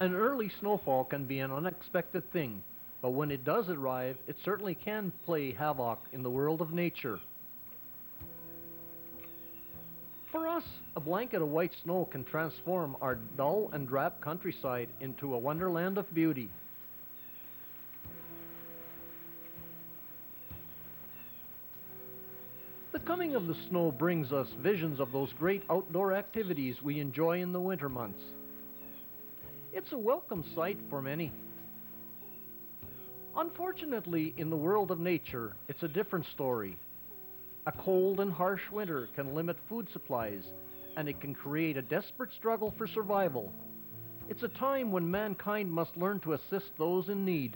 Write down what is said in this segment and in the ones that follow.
An early snowfall can be an unexpected thing, but when it does arrive, it certainly can play havoc in the world of nature. For us, a blanket of white snow can transform our dull and drab countryside into a wonderland of beauty. The coming of the snow brings us visions of those great outdoor activities we enjoy in the winter months. It's a welcome sight for many. Unfortunately, in the world of nature, it's a different story. A cold and harsh winter can limit food supplies, and it can create a desperate struggle for survival. It's a time when mankind must learn to assist those in need.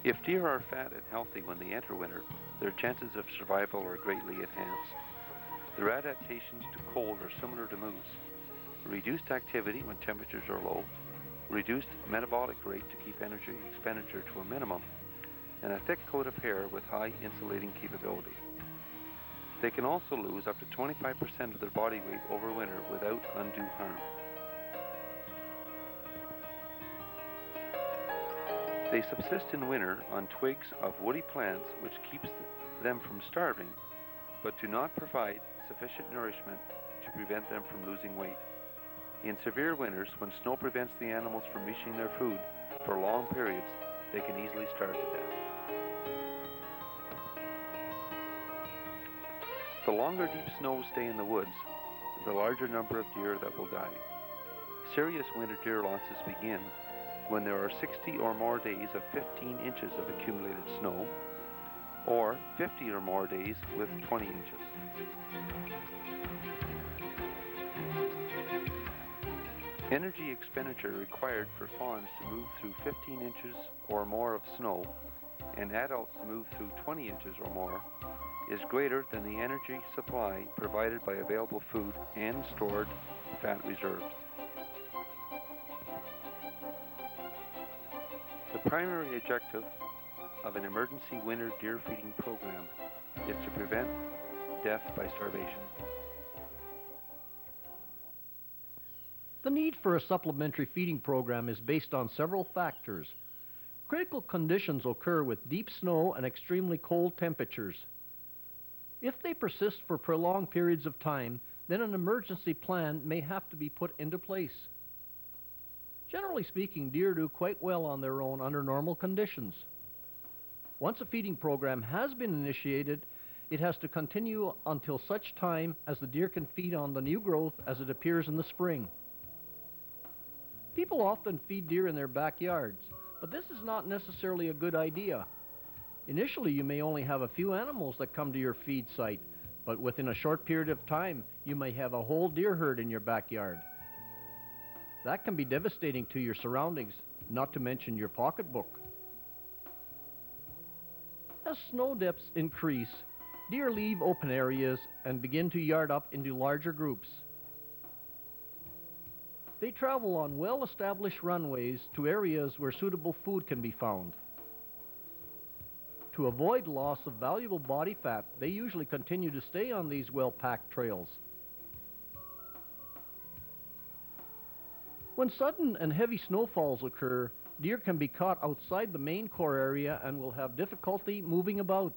If deer are fat and healthy when they enter winter, their chances of survival are greatly enhanced. Their adaptations to cold are similar to moose. Reduced activity when temperatures are low, reduced metabolic rate to keep energy expenditure to a minimum, and a thick coat of hair with high insulating capability. They can also lose up to 25% of their body weight over winter without undue harm. They subsist in winter on twigs of woody plants, which keeps them from starving, but do not provide sufficient nourishment to prevent them from losing weight. In severe winters, when snow prevents the animals from reaching their food for long periods, they can easily starve to death. The longer deep snows stay in the woods, the larger number of deer that will die. Serious winter deer losses begin when there are 60 or more days of 15 inches of accumulated snow, or 50 or more days with 20 inches. Energy expenditure required for fawns to move through 15 inches or more of snow and adults to move through 20 inches or more is greater than the energy supply provided by available food and stored fat reserves. The primary objective of an emergency winter deer feeding program is to prevent death by starvation. The need for a supplementary feeding program is based on several factors. Critical conditions occur with deep snow and extremely cold temperatures. If they persist for prolonged periods of time, then an emergency plan may have to be put into place. Generally speaking, deer do quite well on their own under normal conditions. Once a feeding program has been initiated, it has to continue until such time as the deer can feed on the new growth as it appears in the spring. People often feed deer in their backyards, but this is not necessarily a good idea. Initially, you may only have a few animals that come to your feed site, but within a short period of time, you may have a whole deer herd in your backyard. That can be devastating to your surroundings, not to mention your pocketbook. As snow depths increase, deer leave open areas and begin to yard up into larger groups. They travel on well-established runways to areas where suitable food can be found. To avoid loss of valuable body fat, they usually continue to stay on these well-packed trails. When sudden and heavy snowfalls occur, deer can be caught outside the main core area and will have difficulty moving about.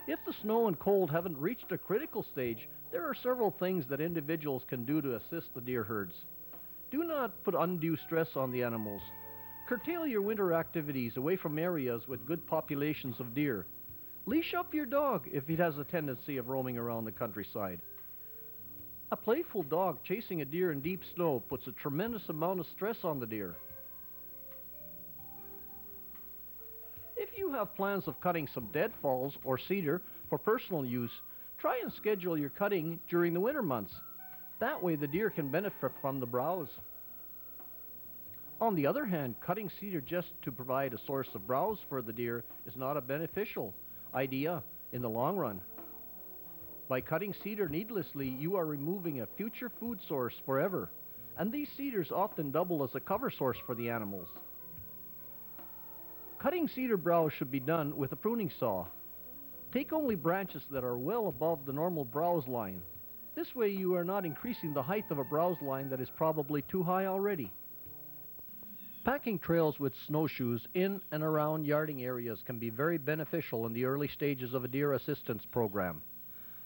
If the snow and cold haven't reached a critical stage, there are several things that individuals can do to assist the deer herds. Do not put undue stress on the animals. Curtail your winter activities away from areas with good populations of deer. Leash up your dog if it has a tendency of roaming around the countryside. A playful dog chasing a deer in deep snow puts a tremendous amount of stress on the deer. If you have plans of cutting some deadfalls or cedar for personal use, Try and schedule your cutting during the winter months. That way the deer can benefit from the browse. On the other hand, cutting cedar just to provide a source of browse for the deer is not a beneficial idea in the long run. By cutting cedar needlessly, you are removing a future food source forever, and these cedars often double as a cover source for the animals. Cutting cedar browse should be done with a pruning saw. Take only branches that are well above the normal browse line. This way you are not increasing the height of a browse line that is probably too high already. Packing trails with snowshoes in and around yarding areas can be very beneficial in the early stages of a deer assistance program.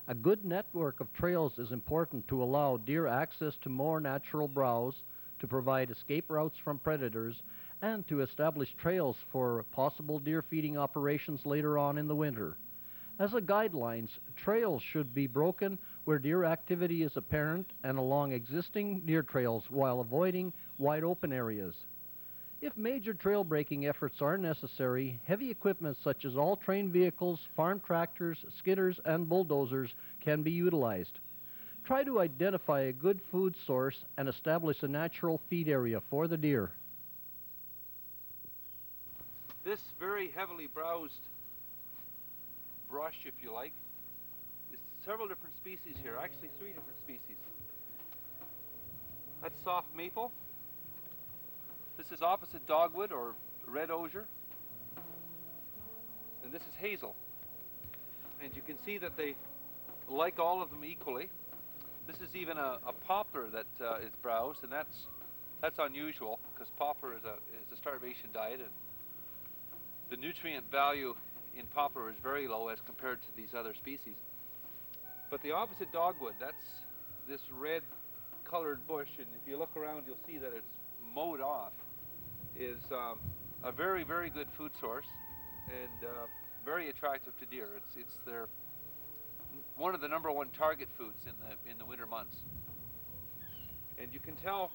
A good network of trails is important to allow deer access to more natural browse, to provide escape routes from predators, and to establish trails for possible deer feeding operations later on in the winter. As a guidelines, trails should be broken where deer activity is apparent and along existing deer trails while avoiding wide open areas. If major trail breaking efforts are necessary, heavy equipment such as all-terrain vehicles, farm tractors, skidders, and bulldozers can be utilized. Try to identify a good food source and establish a natural feed area for the deer. This very heavily browsed brush, if you like, is several different species here, actually 3 different species. That's soft maple. This is opposite dogwood or red osier. And this is hazel. And you can see that they like all of them equally. This is even a poplar that is browsed, and that's unusual because poplar is a starvation diet, and the nutrient value in poplar is very low as compared to these other species. But the opposite dogwood, that's this red colored bush, and if you look around you'll see that it's mowed off, is a very, very good food source and very attractive to deer. It's their one of the #1 target foods in the winter months. And you can tell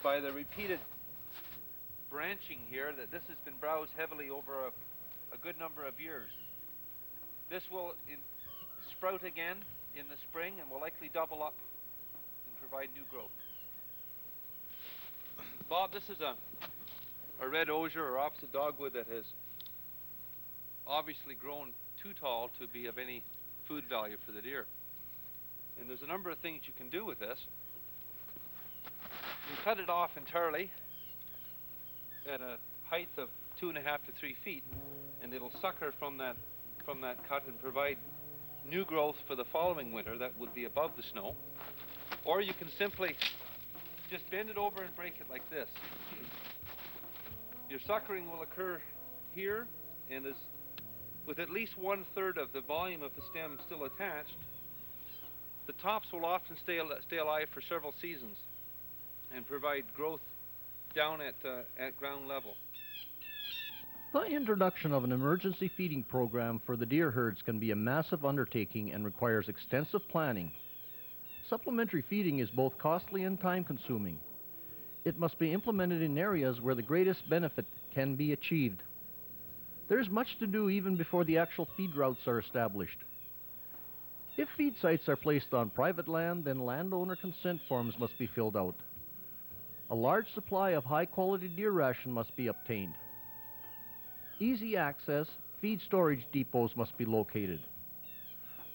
by the repeated branching here that this has been browsed heavily over a good number of years. This will sprout again in the spring and will likely double up and provide new growth. Bob, this is a red osier or opposite dogwood that has obviously grown too tall to be of any food value for the deer. And there's a number of things you can do with this. You can cut it off entirely at a height of 2.5 to 3 feet, and it'll sucker from that cut and provide new growth for the following winter that would be above the snow. Or you can simply just bend it over and break it like this. Your suckering will occur here, and with at least 1/3 of the volume of the stem still attached, the tops will often stay alive for several seasons and provide growth down at ground level. The introduction of an emergency feeding program for the deer herds can be a massive undertaking and requires extensive planning. Supplementary feeding is both costly and time-consuming. It must be implemented in areas where the greatest benefit can be achieved. There is much to do even before the actual feed routes are established. If feed sites are placed on private land, then landowner consent forms must be filled out. A large supply of high-quality deer ration must be obtained. Easy access feed storage depots must be located.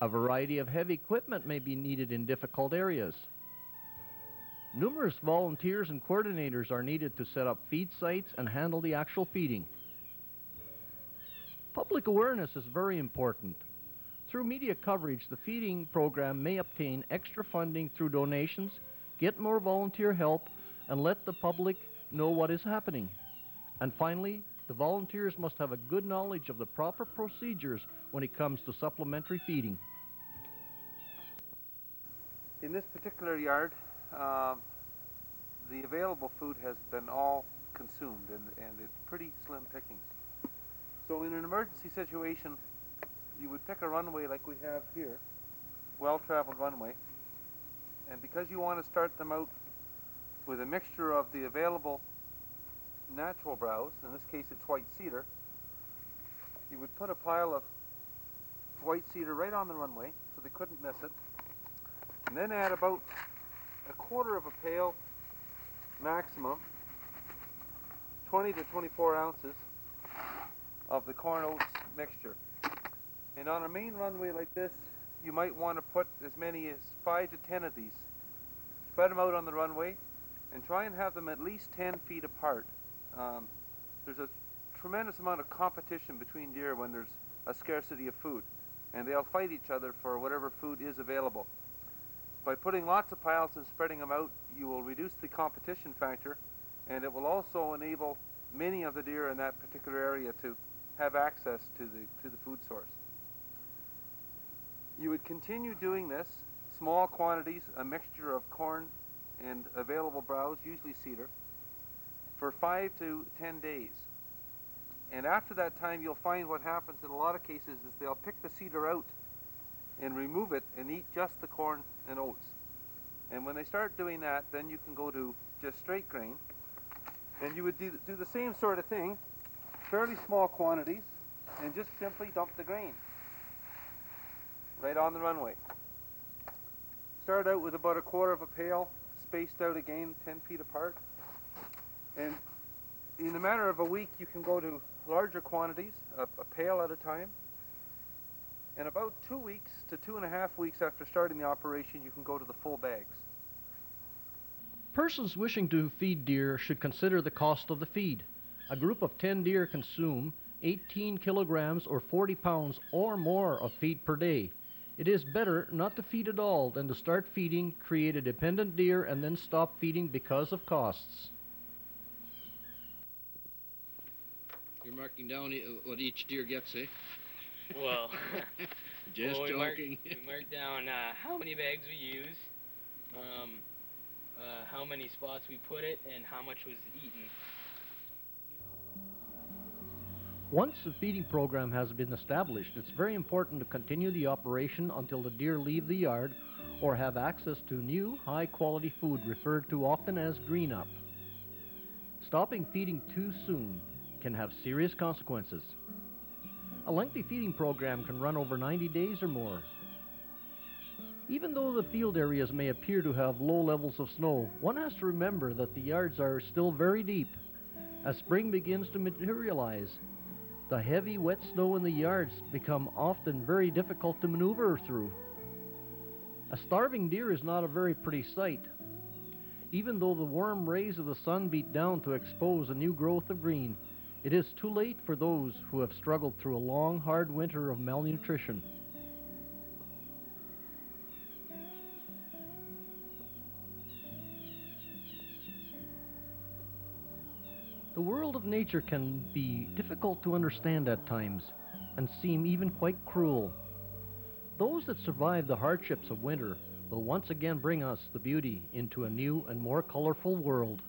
A variety of heavy equipment may be needed in difficult areas. Numerous volunteers and coordinators are needed to set up feed sites and handle the actual feeding. Public awareness is very important. Through media coverage, the feeding program may obtain extra funding through donations, get more volunteer help, and let the public know what is happening. And finally, the volunteers must have a good knowledge of the proper procedures when it comes to supplementary feeding. In this particular yard, the available food has been all consumed, and it's pretty slim pickings. So in an emergency situation, you would pick a runway like we have here, well-traveled runway, and because you want to start them out with a mixture of the available natural browse, in this case it's white cedar, you would put a pile of white cedar right on the runway, so they couldn't miss it. And then add about a quarter of a pail maximum, 20 to 24 ounces of the corn oats mixture. And on a main runway like this, you might want to put as many as 5 to 10 of these. Spread them out on the runway and try and have them at least 10 feet apart. There's a tremendous amount of competition between deer when there's a scarcity of food, and they'll fight each other for whatever food is available. By putting lots of piles and spreading them out, you will reduce the competition factor, and it will also enable many of the deer in that particular area to have access to the food source. You would continue doing this, small quantities, a mixture of corn and available browse, usually cedar, for 5 to 10 days. And after that time, you'll find what happens in a lot of cases is they'll pick the cedar out and remove it and eat just the corn and oats. And when they start doing that, then you can go to just straight grain. And you would do the same sort of thing, fairly small quantities, and just simply dump the grain right on the runway. Start out with about a quarter of a pail, spaced out again 10 feet apart. And in a matter of a week, you can go to larger quantities, a pail at a time. And about 2 weeks to 2.5 weeks after starting the operation, you can go to the full bags. Persons wishing to feed deer should consider the cost of the feed. A group of 10 deer consume 18 kilograms or 40 pounds or more of feed per day. It is better not to feed at all than to start feeding, create a dependent deer, and then stop feeding because of costs. You're marking down what each deer gets, eh? Well, Just we joking. mark down how many bags we use, how many spots we put it, and how much was eaten. Once the feeding program has been established, it's very important to continue the operation until the deer leave the yard or have access to new, high-quality food referred to often as green up. Stopping feeding too soon can have serious consequences. A lengthy feeding program can run over 90 days or more. Even though the field areas may appear to have low levels of snow, one has to remember that the yards are still very deep. As spring begins to materialize, the heavy, wet snow in the yards become often very difficult to maneuver through. A starving deer is not a very pretty sight. Even though the warm rays of the sun beat down to expose a new growth of green, it is too late for those who have struggled through a long, hard winter of malnutrition. The world of nature can be difficult to understand at times and seem even quite cruel. Those that survive the hardships of winter will once again bring us the beauty into a new and more colorful world.